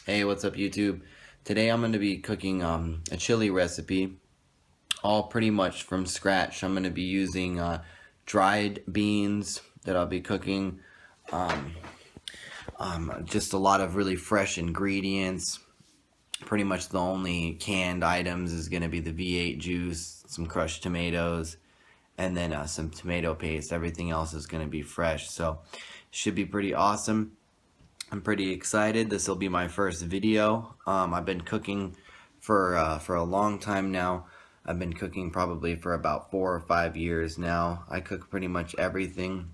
Hey, what's up YouTube? Today I'm going to be cooking a chili recipe, all pretty much from scratch. I'm going to be using dried beans that I'll be cooking, just a lot of really fresh ingredients. Pretty much the only canned items is going to be the V8 juice, some crushed tomatoes, and then some tomato paste. Everything else is going to be fresh, so should be pretty awesome. I'm pretty excited. This will be my first video. I've been cooking for a long time now. I've been cooking probably for about 4 or 5 years now. I cook pretty much everything.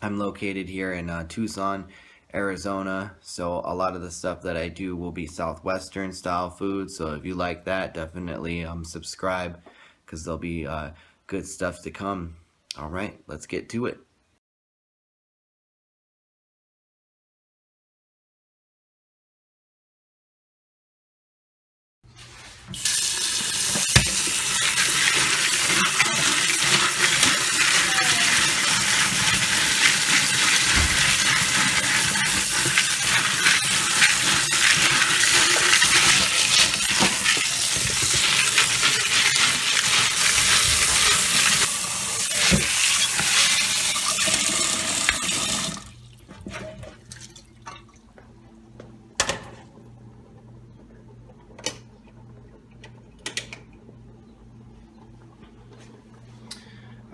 I'm located here in Tucson, Arizona, so a lot of the stuff that I do will be Southwestern style food. So if you like that, definitely subscribe, because there'll be good stuff to come. All right, let's get to it.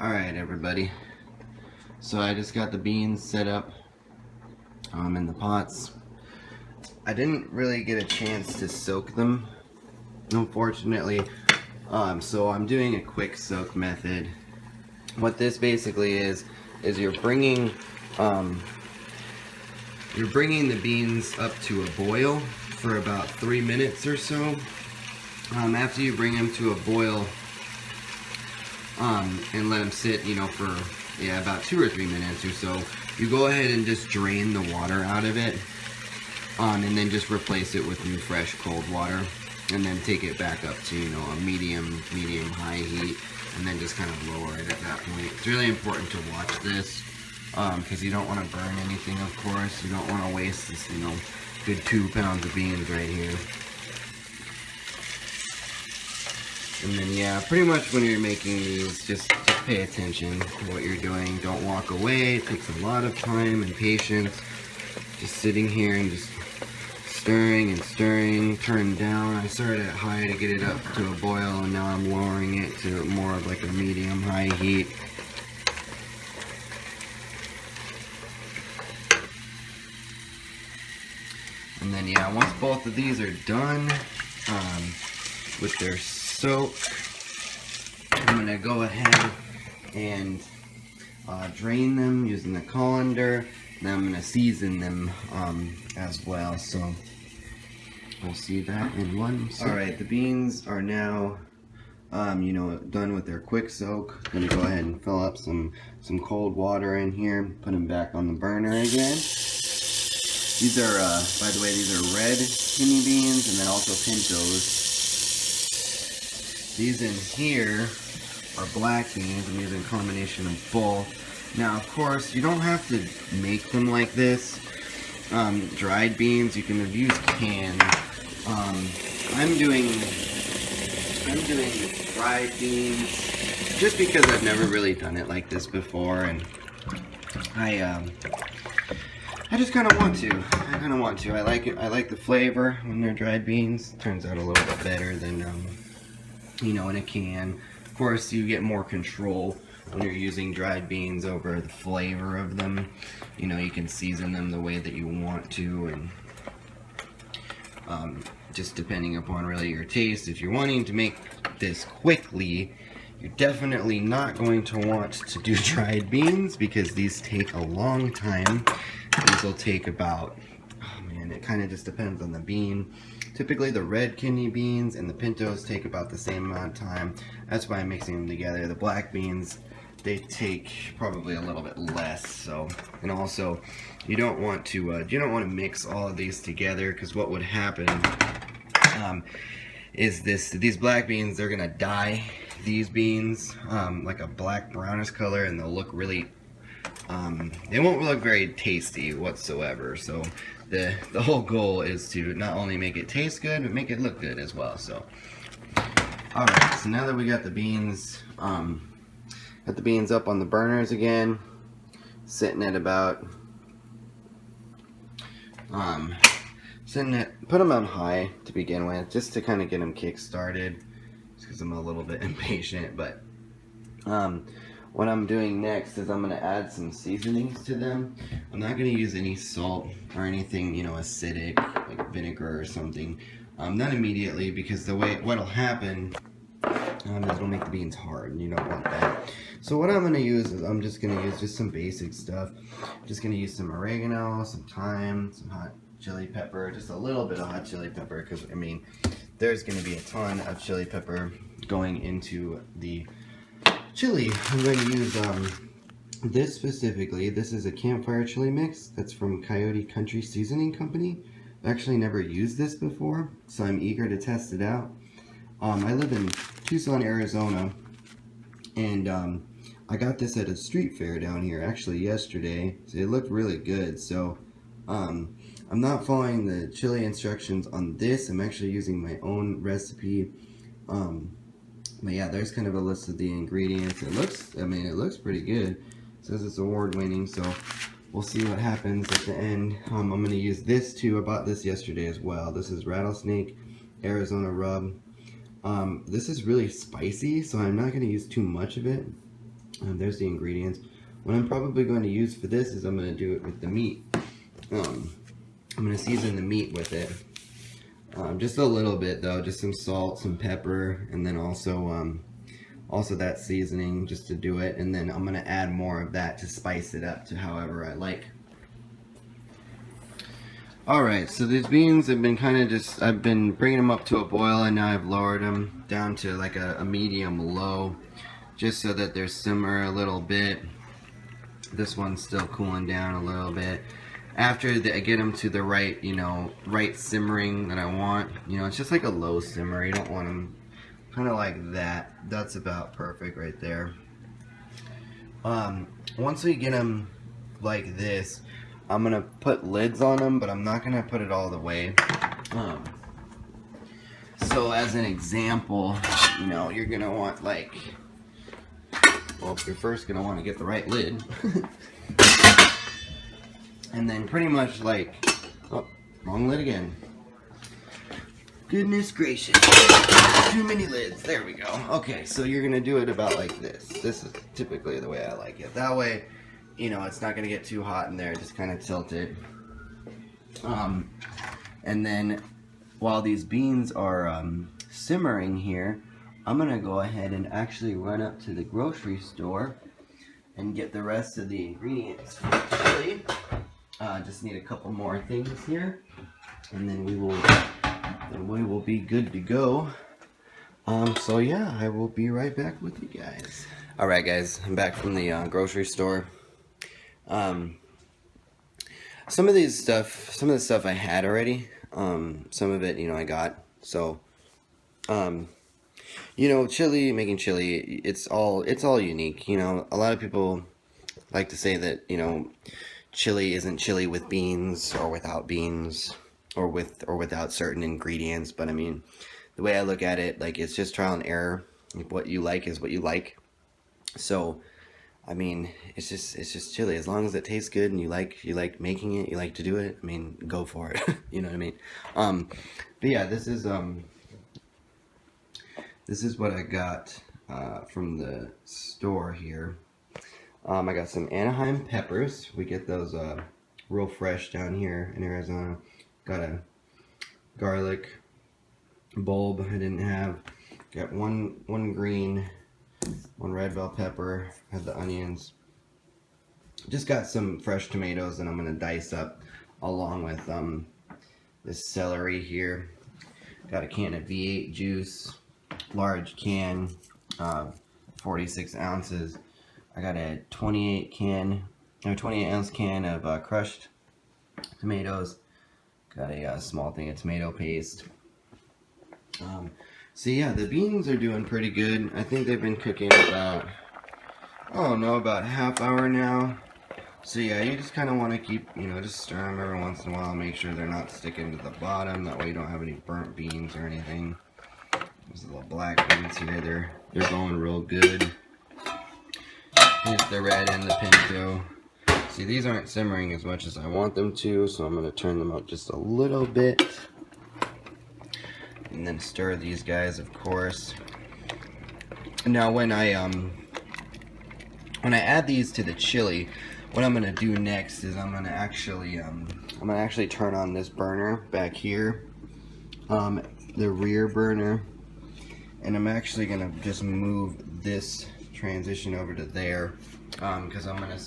Alright everybody, so I just got the beans set up in the pots. I didn't really get a chance to soak them, unfortunately, so I'm doing a quick soak method. What this basically is you're bringing the beans up to a boil for about 3 minutes or so. After you bring them to a boil, and let them sit, you know, for about 2 or 3 minutes or so, you go ahead and just drain the water out of it, and then just replace it with new fresh cold water, and then take it back up to, you know, a medium high heat, and then just kind of lower it at that point. It's really important to watch this, because you don't want to burn anything, of course. You don't want to waste this, you know, good 2 pounds of beans right here. And then, yeah, pretty much when you're making these, just pay attention to what you're doing. Don't walk away. It takes a lot of time and patience. Just sitting here and just stirring and stirring. Turn down. I started at high to get it up to a boil, and now I'm lowering it to more of like a medium high heat. And then, yeah, once both of these are done with their soak, I'm going to go ahead and drain them using the colander. Then I'm going to season them as well, so we'll see that in 1 second. Alright, the beans are now you know, done with their quick soak. I'm going to go ahead and fill up some cold water in here, put them back on the burner again. These are, by the way, these are red kidney beans and then also pintos. These in here are black beans. I'm using a combination of both. Now, of course, you don't have to make them like this. Dried beans, you can have used canned. I'm doing dried beans just because I've never really done it like this before, and I just kind of want to. I like it. I like the flavor when they're dried beans. Turns out a little bit better than you know, in a can. Of course, you get more control when you're using dried beans over the flavor of them. You know, you can season them the way that you want to, and just depending upon really your taste. If you're wanting to make this quickly, you're definitely not going to want to do dried beans, because these take a long time. These will take about, oh man, it kind of just depends on the bean. Typically the red kidney beans and the pintos take about the same amount of time. That's why I'm mixing them together. The black beans, they take probably a little bit less. So, and also you don't want to mix all of these together, because what would happen is these black beans, they're gonna dye these beans like a black brownish color, and they'll look really they won't look very tasty whatsoever. So the whole goal is to not only make it taste good, but make it look good as well. So, all right. So now that we got the beans up on the burners again, sitting at about put them on high to begin with, just to kind of get them kick started, just because I'm a little bit impatient. But what I'm doing next is I'm going to add some seasonings to them. I'm not going to use any salt or anything, you know, acidic, like vinegar or something. Not immediately, because what'll happen is it'll make the beans hard, and you don't want that. So what I'm going to use is I'm just going to use just some basic stuff. I'm just going to use some oregano, some thyme, some hot chili pepper, just a little bit of hot chili pepper, because I mean, there's going to be a ton of chili pepper going into the chili. I'm going to use this specifically. This is a campfire chili mix that's from Coyote Country Seasoning Company. I've actually never used this before, so I'm eager to test it out. I live in Tucson, Arizona, and I got this at a street fair down here actually yesterday. So it looked really good. So I'm not following the chili instructions on this. I'm actually using my own recipe. But yeah, there's kind of a list of the ingredients. It looks pretty good. It says it's award winning, so we'll see what happens at the end. I'm going to use this too. I bought this yesterday as well. This is Rattlesnake Arizona Rub. This is really spicy, so I'm not going to use too much of it. There's the ingredients. What I'm probably going to use for this is I'm going to do it with the meat. I'm going to season the meat with it. Just a little bit though, just some salt, some pepper, and then also that seasoning just to do it. And then I'm going to add more of that to spice it up to however I like. Alright, so these beans have been I've been bringing them up to a boil, and now I've lowered them down to like a medium low, just so that they simmer a little bit. This one's still cooling down a little bit. After I get them to the right, right simmering that I want, it's just like a low simmer. You don't want them kind of like that. That's about perfect right there. Once we get them like this, I'm gonna put lids on them, but I'm not gonna put it all the way. So as an example, you're gonna want you're first gonna want to get the right lid. And then pretty much oh, wrong lid again. Goodness gracious. Too many lids. There we go. Okay, so you're going to do it about like this. This is typically the way I like it. That way, it's not going to get too hot in there. Just kind of tilt it. And then while these beans are simmering here, I'm going to go ahead and actually run up to the grocery store and get the rest of the ingredients for the chili. Just need a couple more things here, and then we will be good to go. So yeah, I will be right back with you guys. All right, guys, I'm back from the grocery store. Some of the stuff I had already. Some of it, I got. So, making chili, it's all unique. A lot of people like to say that, chili isn't chili with beans or without beans or without certain ingredients, but I mean, the way I look at it, it's just trial and error. What you like is what you like. So, I mean, it's just chili. As long as it tastes good and you like making it, you like to do it, I mean, go for it. You know what I mean? But yeah, this is what I got from the store here. I got some Anaheim peppers. We get those real fresh down here in Arizona. Got a garlic bulb I didn't have. Got one green, one red bell pepper. Had the onions. Just got some fresh tomatoes, and I'm gonna dice up along with this celery here. Got a can of V8 juice, large can, 46 ounces. I got a 28 ounce can of crushed tomatoes. Got a small thing of tomato paste. So yeah, the beans are doing pretty good. I think they've been cooking about, about a half hour now. So yeah, you just kind of want to keep, you know, just stir them every once in a while, make sure they're not sticking to the bottom. That way you don't have any burnt beans or anything. These little black beans here, they're going real good. Here's the red and the pinto. See, these aren't simmering as much as I want them to, so I'm going to turn them up just a little bit. And then stir these guys, of course. Now when I add these to the chili, what I'm gonna do next is I'm gonna actually turn on this burner back here, the rear burner, and I'm actually gonna just move this transition over to there, because I'm gonna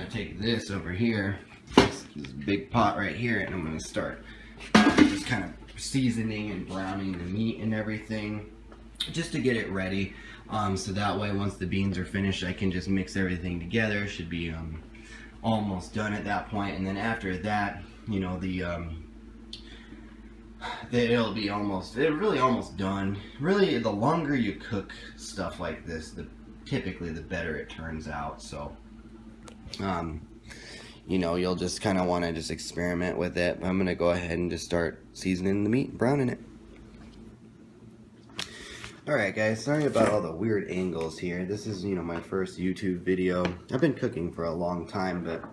take this over here, this big pot right here, and I'm gonna start just kind of seasoning and browning the meat and everything, just to get it ready. So that way once the beans are finished, I can just mix everything together. It should be almost done at that point, and then after that, you know, it'll be really almost done. Really, the longer you cook stuff like this, typically the better it turns out. So you know, you'll just kind of want to just experiment with it. I'm gonna go ahead and just start seasoning the meat and browning it. Alright guys, sorry about all the weird angles here. This is, you know, my first YouTube video. I've been cooking for a long time, but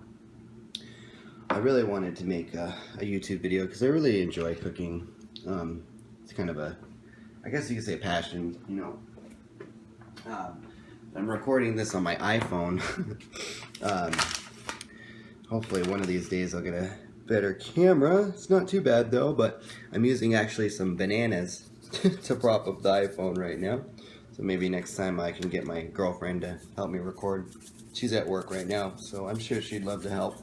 I really wanted to make a YouTube video because I really enjoy cooking. It's kind of I guess you could say, passion, you know. I'm recording this on my iPhone. Hopefully one of these days I'll get a better camera. It's not too bad though, but I'm using actually some bananas to prop up the iPhone right now. So maybe next time I can get my girlfriend to help me record. She's at work right now, so I'm sure she'd love to help.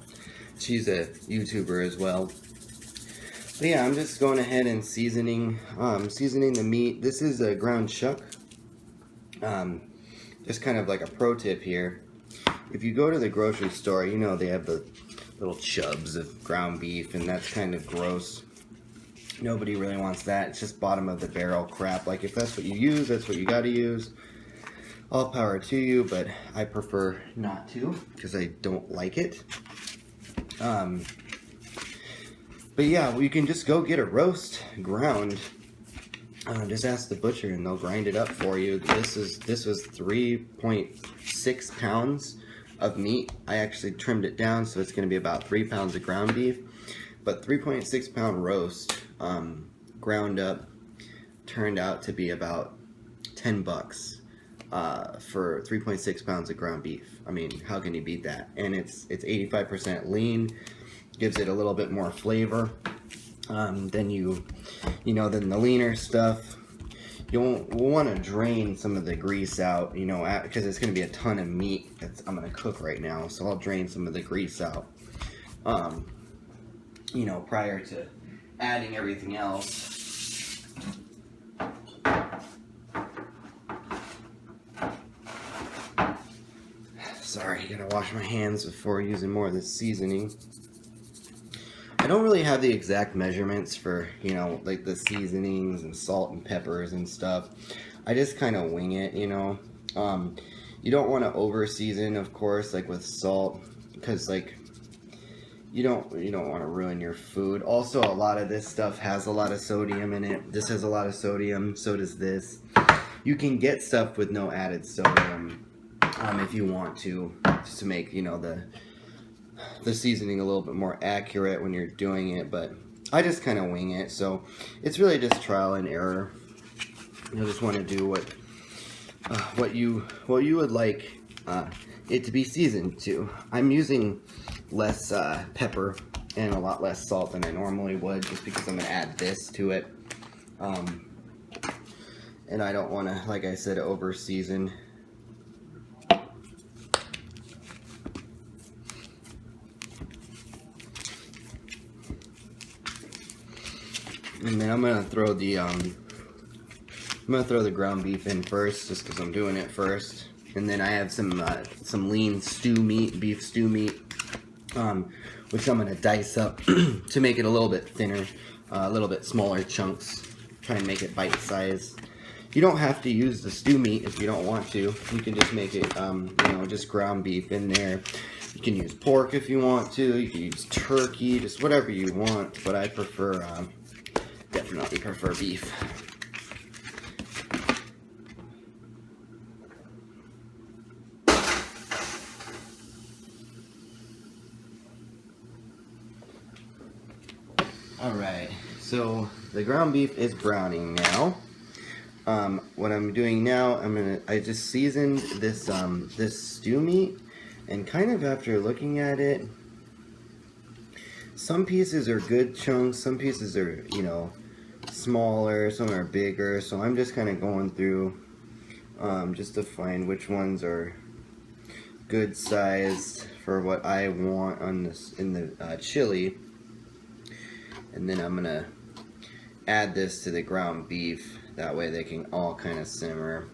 She's a YouTuber as well. But yeah, I'm just going ahead and seasoning the meat. This is a ground chuck. Just kind of like a pro tip here. If you go to the grocery store, you know they have the little chubs of ground beef, and that's kind of gross. Nobody really wants that. It's just bottom of the barrel crap. Like, if that's what you use, that's what you gotta use. All power to you, but I prefer not to because I don't like it. But yeah, well, you can just go get a roast ground. Just ask the butcher and they'll grind it up for you. This was 3.6 pounds of meat. I actually trimmed it down, so it's going to be about 3 pounds of ground beef. But 3.6 pound roast, ground up, turned out to be about $10 for 3.6 pounds of ground beef. I mean, how can you beat that? And it's 85% lean, gives it a little bit more flavor. Then than the leaner stuff. You'll want to drain some of the grease out, you know, because it's going to be a ton of meat that I'm going to cook right now. So I'll drain some of the grease out, you know, prior to adding everything else. Sorry, gotta wash my hands before using more of this seasoning. I don't really have the exact measurements for, you know, like the seasonings and salt and peppers and stuff. I just kind of wing it, you know. You don't want to over season, of course, like with salt, because like you don't want to ruin your food. Also, a lot of this stuff has a lot of sodium in it. This has a lot of sodium, so does this. You can get stuff with no added sodium if you want to, just to make, you know, the seasoning a little bit more accurate when you're doing it. But I just kind of wing it, so it's really just trial and error. You just want to do what you would like it to be seasoned to. I'm using less pepper and a lot less salt than I normally would, just because I'm gonna add this to it, and I don't want to, like I said, over season. And then I'm gonna throw the ground beef in first, just because I'm doing it first. And then I have some lean stew meat, beef stew meat, which I'm gonna dice up to make it a little bit thinner, a little bit smaller chunks. Try and make it bite-sized. You don't have to use the stew meat if you don't want to. You can just make it, you know, just ground beef in there. You can use pork if you want to. You can use turkey, just whatever you want. But I prefer, definitely prefer beef. Alright, so the ground beef is browning now. What I'm doing now, I just seasoned this this stew meat, and kind of after looking at it, some pieces are good chunks, some pieces are, you know, smaller, some are bigger, so I'm just kind of going through just to find which ones are good sized for what I want on this in the chili. And then I'm gonna add this to the ground beef. That way they can all kind of simmer.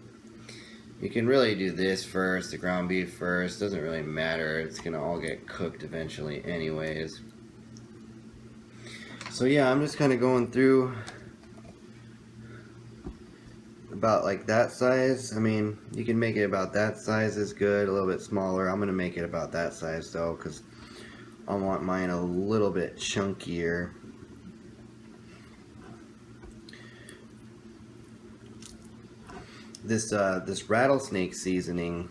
You can really do this first, the ground beef first. Doesn't really matter. It's gonna all get cooked eventually anyways. So yeah, I'm just kind of going through about like that size. I mean, you can make it about that size is good. A little bit smaller. I'm gonna make it about that size though, because I want mine a little bit chunkier. This rattlesnake seasoning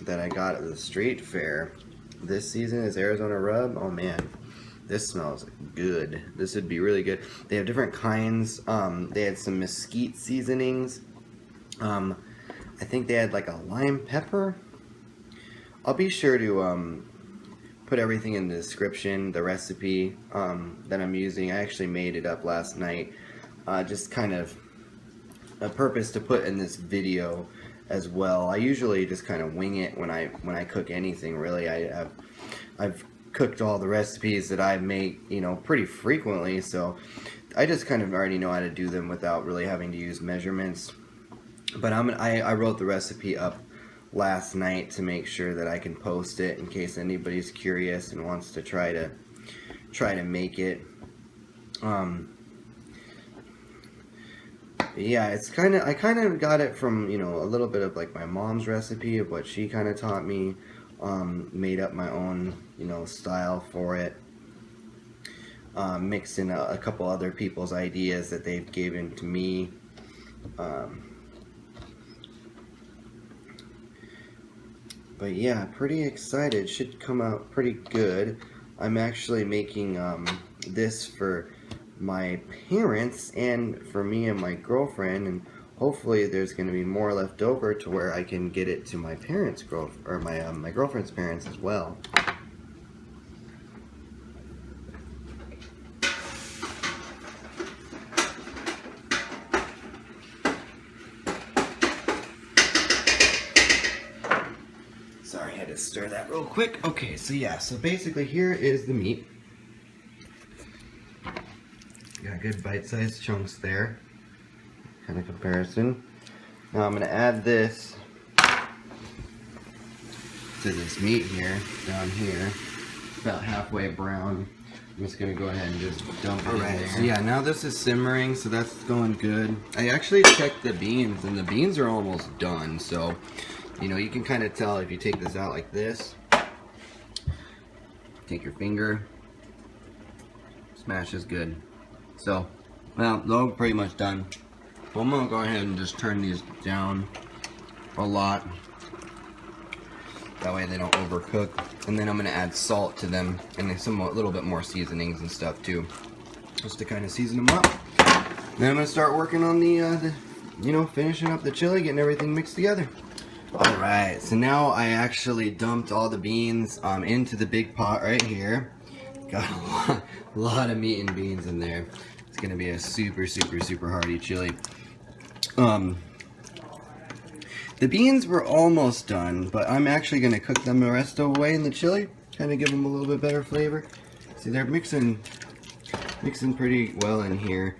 that I got at the street fair this season is Arizona Rub. Oh man, this smells good. This would be really good. They have different kinds. They had some mesquite seasonings. I think they had like a lime pepper. I'll be sure to put everything in the description, the recipe that I'm using. I actually made it up last night. Just kind of a purpose to put in this video as well. I usually just kind of wing it when I cook anything really. I've cooked all the recipes that I make, you know, pretty frequently, so I just kind of already know how to do them without really having to use measurements. But I wrote the recipe up last night to make sure that I can post it in case anybody's curious and wants to try to make it. Yeah, it's I kind of got it from, you know, a little bit of like my mom's recipe of what she kind of taught me. Made up my own, you know, style for it. Mixed in a couple other people's ideas that they've given to me. But yeah, pretty excited. Should come out pretty good. I'm actually making this for my parents and for me and my girlfriend, and hopefully there's going to be more left over to where I can get it to my parents' my girlfriend's parents as well. Sorry, I had to stir that real quick. Okay, so yeah, so basically here is the meat. Got good bite-sized chunks there, kind of comparison. Now I'm going to add this to this meat here, down here, about halfway brown. I'm just going to go ahead and just dump it in there. So yeah, now this is simmering, so that's going good. I actually checked the beans, and the beans are almost done, so, you know, you can kind of tell if you take this out like this, take your finger, smash is good. So, well, they're pretty much done. So I'm going to go ahead and just turn these down a lot. That way they don't overcook. And then I'm going to add salt to them and a little bit more seasonings and stuff too. Just to kind of season them up. Then I'm going to start working on the you know, finishing up the chili, getting everything mixed together. Alright, so now I actually dumped all the beans into the big pot right here. Got a lot of meat and beans in there. It's gonna be a super hearty chili. The beans were almost done, but I'm actually gonna cook them the rest of the way in the chili, kind of give them a little bit better flavor. See, they're mixing pretty well in here.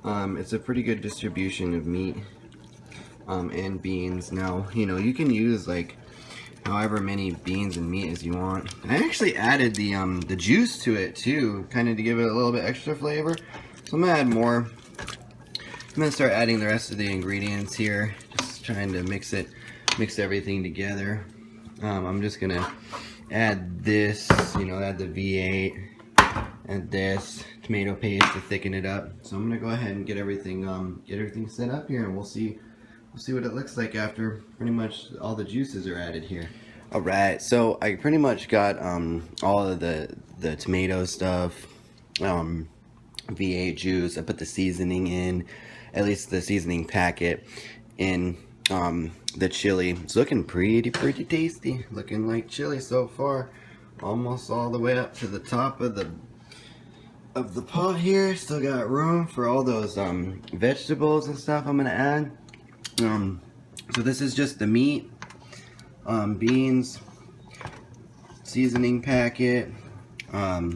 It's a pretty good distribution of meat and beans. Now, you know, you can use like however many beans and meat as you want. I actually added the juice to it too, kind of to give it a little bit extra flavor. So I'm gonna add more. I'm gonna start adding the rest of the ingredients here, just trying to mix everything together. I'm just gonna add this, you know, add the V8, and this tomato paste to thicken it up. So I'm gonna go ahead and get everything set up here, and we'll see what it looks like after pretty much all the juices are added here. All right, so I pretty much got all of the tomato stuff, V8 juice. I put the seasoning in, at least the seasoning packet, in the chili. It's looking pretty tasty. Looking like chili so far. Almost all the way up to the top of the pot here. Still got room for all those vegetables and stuff I'm gonna add. So this is just the meat, beans, seasoning packet. I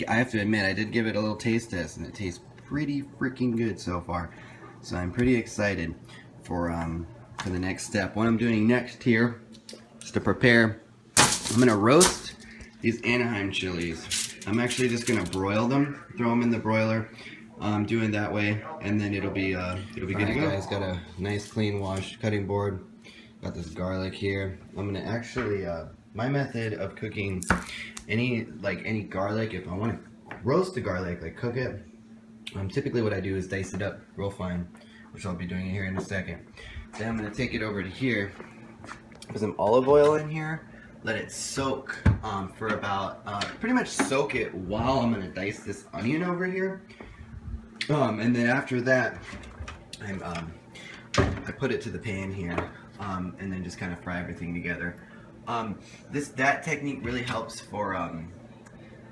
have to admit, I did give it a little taste test, and it tastes pretty freaking good so far. So I'm pretty excited for the next step. What I'm doing next here is to prepare. I'm gonna roast these Anaheim chilies. I'm actually just gonna broil them, throw them in the broiler. Do it that way, and then it'll be good to go. Guys, got a nice clean wash cutting board. Got this garlic here. I'm gonna actually my method of cooking any garlic, if I want to roast the garlic, like cook it, typically what I do is dice it up real fine, which I'll be doing here in a second. Then I'm gonna take it over to here, put some olive oil in here, let it soak for about pretty much soak it while I'm gonna dice this onion over here. And then after that, I put it to the pan here, and then just kind of fry everything together. That technique really helps for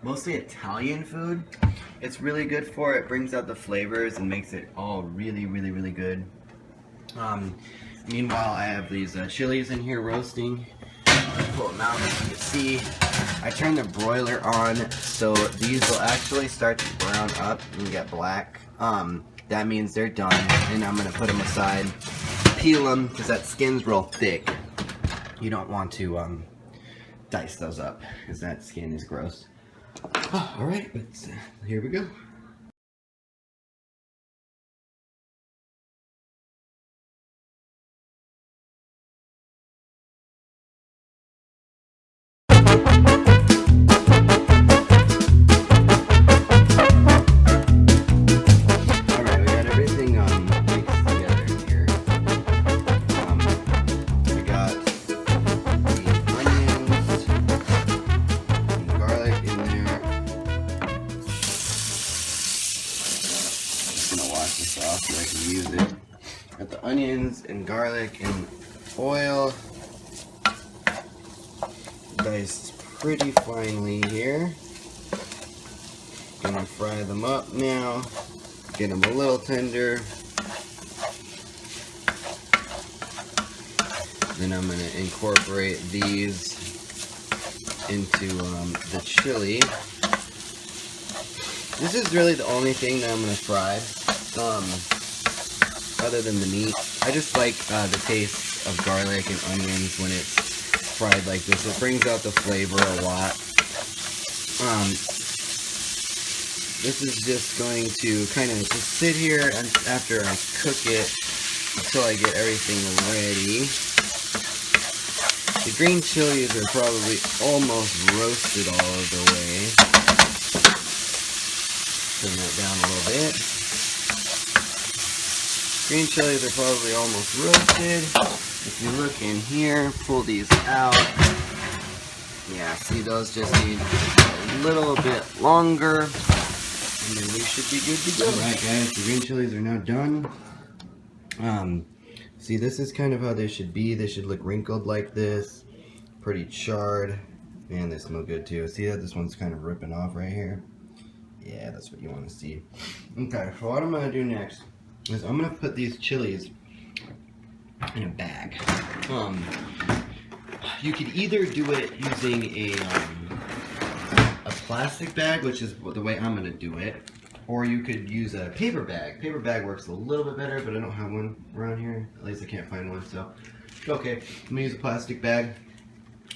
mostly Italian food. It's really good for it. Brings out the flavors and makes it all really good. Meanwhile, I have these chilies in here roasting. Pull them out so you can see. I turned the broiler on, so these will actually start to brown up and get black. That means they're done, and I'm gonna put them aside, peel them, because that skin's real thick. You don't want to dice those up, because that skin is gross. Alright, but here we go. So I can use it. Got the onions and garlic and oil diced pretty finely here. Gonna fry them up now, get them a little tender. Then I'm gonna incorporate these into the chili. This is really the only thing that I'm gonna fry. Other than the meat. I just like the taste of garlic and onions when it's fried like this. It brings out the flavor a lot. This is just going to kind of just sit here and after I cook it until I get everything ready. The green chilies are probably almost roasted all of the way. Turn that down a little bit. Green chilies are probably almost roasted. If you look in here, pull these out. Yeah, see, those just need a little bit longer. And then we should be good to go. Alright guys, the green chilies are now done. See, this is kind of how they should be. They should look wrinkled like this. Pretty charred. Man, they smell good too. See that this one's kind of ripping off right here? Yeah, that's what you want to see. Okay, so what I'm going to do next is I'm going to put these chilies in a bag. You could either do it using a plastic bag, which is the way I'm going to do it, or you could use a paper bag. Paper bag works a little bit better, but I don't have one around here. At least I can't find one, so okay. I'm going to use a plastic bag.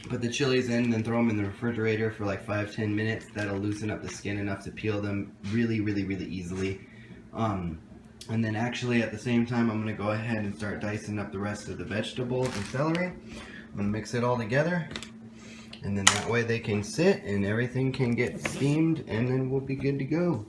Put the chilies in, then throw them in the refrigerator for like 5-10 minutes. That'll loosen up the skin enough to peel them really easily. And then actually at the same time, I'm going to go ahead and start dicing up the rest of the vegetables and celery. I'm going to mix it all together. And then that way they can sit and everything can get steamed, and then we'll be good to go.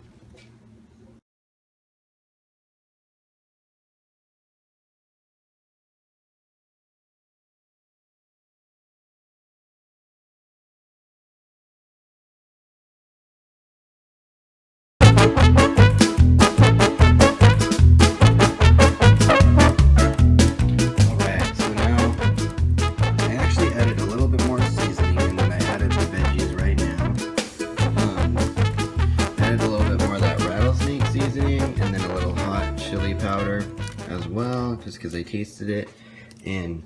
As well, just because I tasted it, and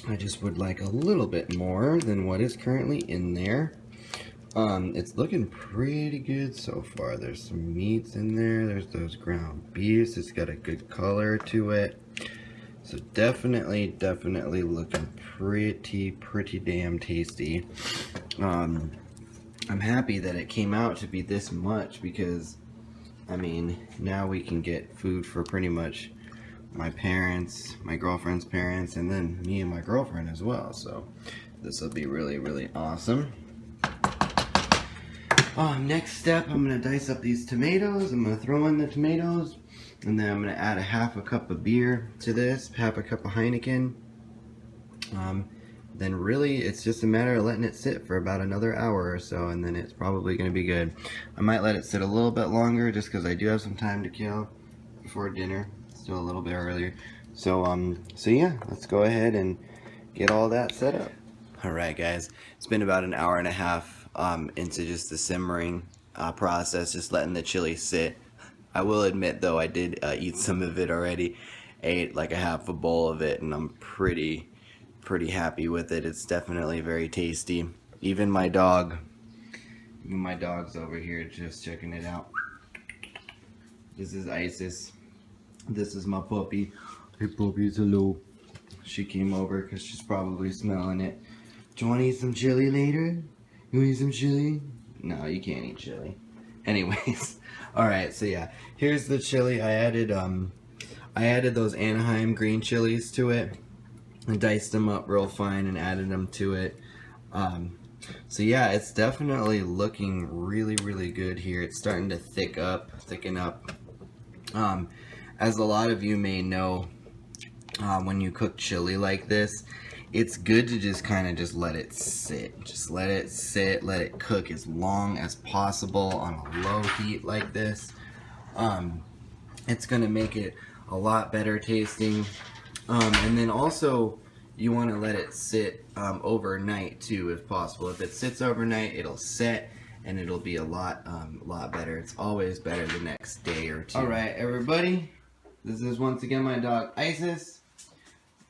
I just would like a little bit more than what is currently in there. It's looking pretty good so far. There's some meats in there, there's those ground beefs, it's got a good color to it, so definitely looking pretty damn tasty. I'm happy that it came out to be this much, because I mean, now we can get food for pretty much my parents, my girlfriend's parents, and then me and my girlfriend as well. So this will be really awesome. Next step, I'm gonna dice up these tomatoes. I'm gonna throw in the tomatoes, and then I'm gonna add a half a cup of beer to this, half a cup of Heineken. Then really it's just a matter of letting it sit for about another hour or so, and then it's probably gonna be good. I might let it sit a little bit longer just because I do have some time to kill before dinner. Still a little bit earlier. So yeah, let's go ahead and get all that set up. Alright guys, it's been about an hour and a half into just the simmering process, just letting the chili sit. I will admit though, I did eat some of it already. Ate like a half a bowl of it, and I'm pretty happy with it. It's definitely very tasty. Even my dog's over here just checking it out. This is Isis. This is my puppy. Hey puppies, hello. She came over because she's probably smelling it. Do you want to eat some chili later? You want to eat some chili? No, you can't eat chili. Anyways, alright, so yeah, here's the chili. I added those Anaheim green chilies to it. I diced them up real fine and added them to it. So yeah, it's definitely looking really good here. It's starting to thicken up. As a lot of you may know, when you cook chili like this, it's good to just kind of just let it sit. Just let it sit, let it cook as long as possible on a low heat like this. It's gonna make it a lot better tasting. And then also, you want to let it sit overnight too, if possible. If it sits overnight, it'll set and it'll be a lot better. It's always better the next day or two. Alright everybody, this is once again my dog Isis.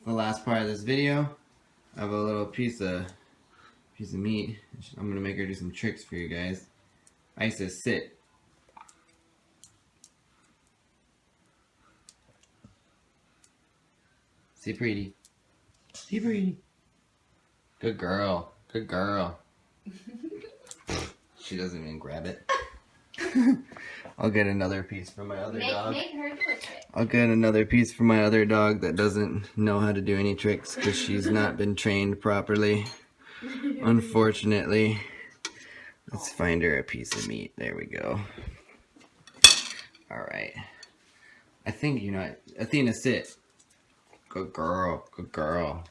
The last part of this video, I have a little piece of meat. I'm gonna make her do some tricks for you guys. Isis, sit. Sit pretty. Sit pretty. Good girl. Good girl. She doesn't even grab it. I'll get another piece for my other dog. Make her do a trick. I'll get another piece for my other dog that doesn't know how to do any tricks because she's not been trained properly. Unfortunately. Let's find her a piece of meat. There we go. Alright. I think, you know, Athena, sit. Good girl. Good girl.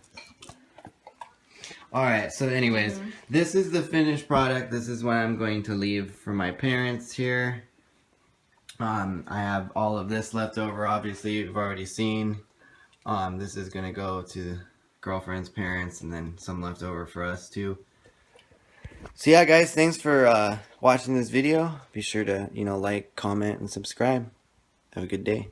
Alright, so anyways, this is the finished product. This is what I'm going to leave for my parents here. I have all of this left over, obviously you've already seen. This is going to go to girlfriend's parents and then some left over for us too. So yeah guys, thanks for watching this video. Be sure to, like, comment, and subscribe. Have a good day.